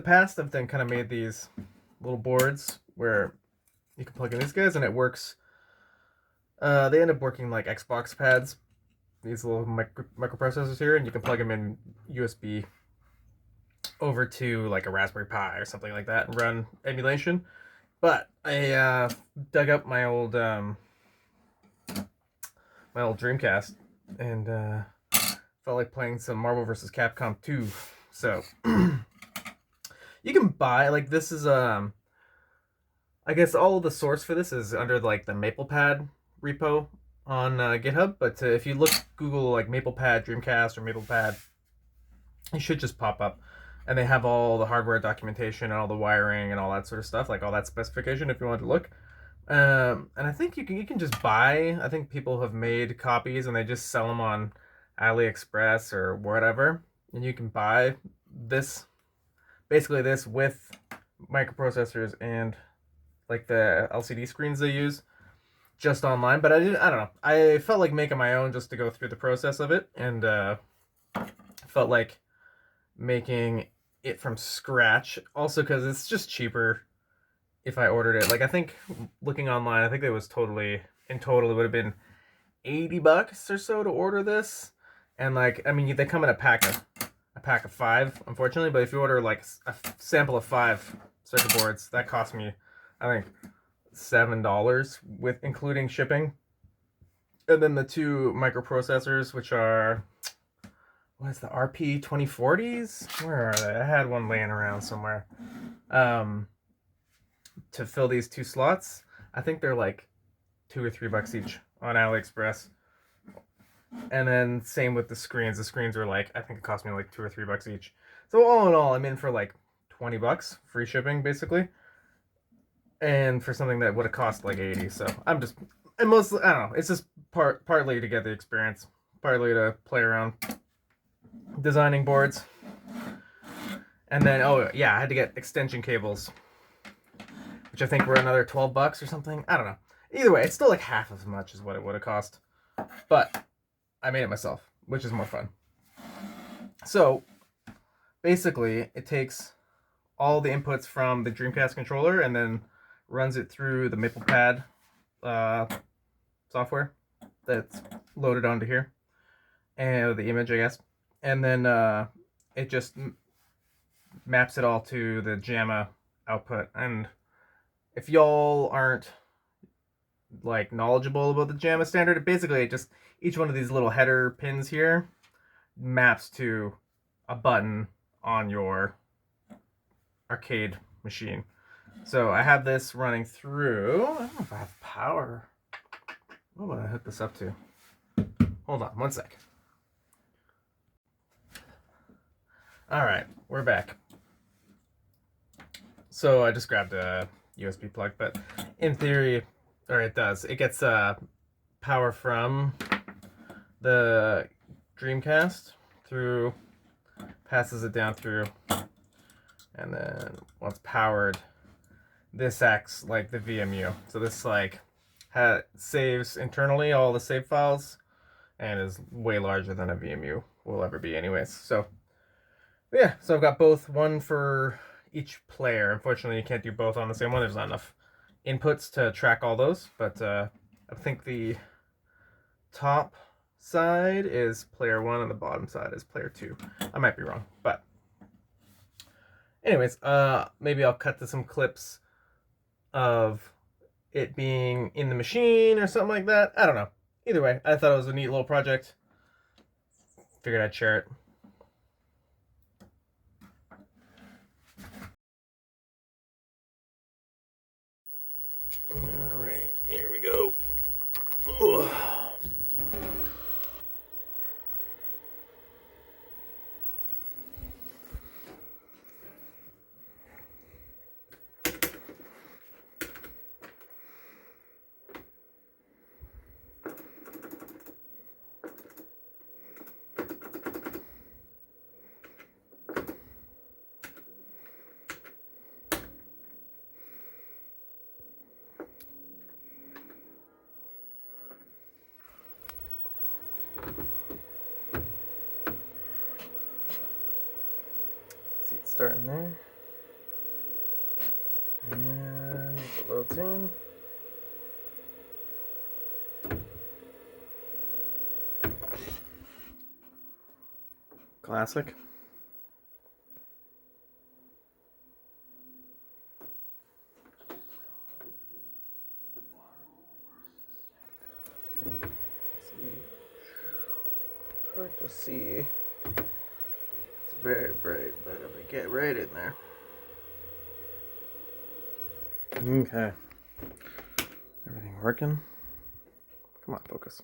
past, I've then kind of made these little boards where you can plug in these guys, and it works. They end up working like Xbox pads. These little microprocessors here, and you can plug them in USB over to like a Raspberry Pi or something like that and run emulation. But I dug up my old Dreamcast and felt like playing some Marvel vs. Capcom 2. So you can buy like this is I guess all of the source for this is under like the MaplePad repo on GitHub. But if you Google like MaplePad Dreamcast or MaplePad, it should just pop up, and they have all the hardware documentation and all the wiring and all that sort of stuff, like all that specification if you want to look. And I think you can just buy. I think people have made copies and they just sell them on Aliexpress or whatever, and you can buy this, basically this with microprocessors and like the LCD screens they use just online. But I don't know. I felt like making my own just to go through the process of it, and felt like making it from scratch. Also, because it's just cheaper if I ordered it. Like I think looking online, I think it was totally in total it would have been $80 or so to order this. And like I mean they come in a pack of 5, unfortunately. But if you order like a sample of 5 circuit boards, that cost me I think $7 with including shipping. And then the 2 microprocessors, which are what is the RP 2040s? Where are they? I had one laying around somewhere. To fill these 2 slots, I think they're like $2 or $3 each on AliExpress. And then same with the screens. The screens were like I think it cost me like $2 or $3 each. So all in all, I'm in for like $20 free shipping basically, and for something that would have cost like 80. So I'm just and mostly I don't know. It's just partly to get the experience, partly to play around designing boards. And then oh yeah, I had to get extension cables, which I think were another $12 or something. I don't know. Either way, it's still like half as much as what it would have cost. But I made it myself, which is more fun. So basically, it takes all the inputs from the Dreamcast controller and then runs it through the MaplePad software that's loaded onto here, and the image, I guess. And then it just maps it all to the Jamma output. And if y'all aren't like knowledgeable about the Jamma standard, basically it just each one of these little header pins here maps to a button on your arcade machine. So I have this running through. I don't know if I have power. What would I hook this up to? Hold on, one sec. All right, we're back. So I just grabbed a USB plug, but in theory, or it does, it gets power from the Dreamcast through, passes it down through, and then once powered, this acts like the VMU. So this like saves internally all the save files and is way larger than a VMU will ever be anyways. So yeah, so I've got both, one for each player. Unfortunately, you can't do both on the same one. There's not enough inputs to track all those, but I think the top side is player 1 and the bottom side is player 2. I might be wrong, but anyways, maybe I'll cut to some clips of it being in the machine or something like that. I don't know. Either way, I thought it was a neat little project. Figured I'd share it. All right, here we go. Ugh. See it starting there. And it loads in. Classic. Let's see. It's hard to see. It's very bright, but if we get right in there. Okay. Everything working? Come on, focus.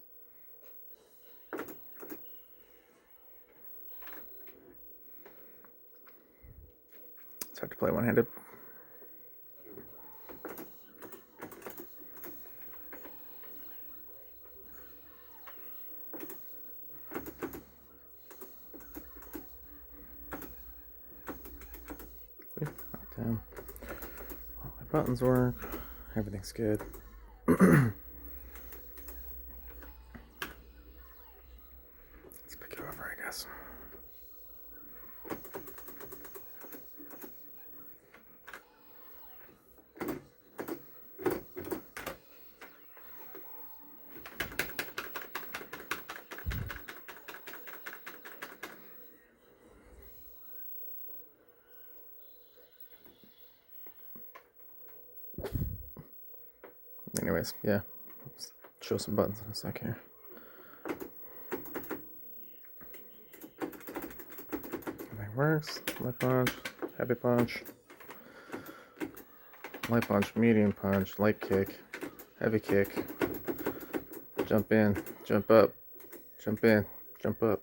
It's hard to play one-handed. Down. All my buttons work. Everything's good. Let's pick it over, I guess. Anyways, yeah, let's show some buttons in a sec here. Everything works. Light punch, heavy punch, light punch, medium punch, light kick, heavy kick, jump in, jump up, jump in, jump up.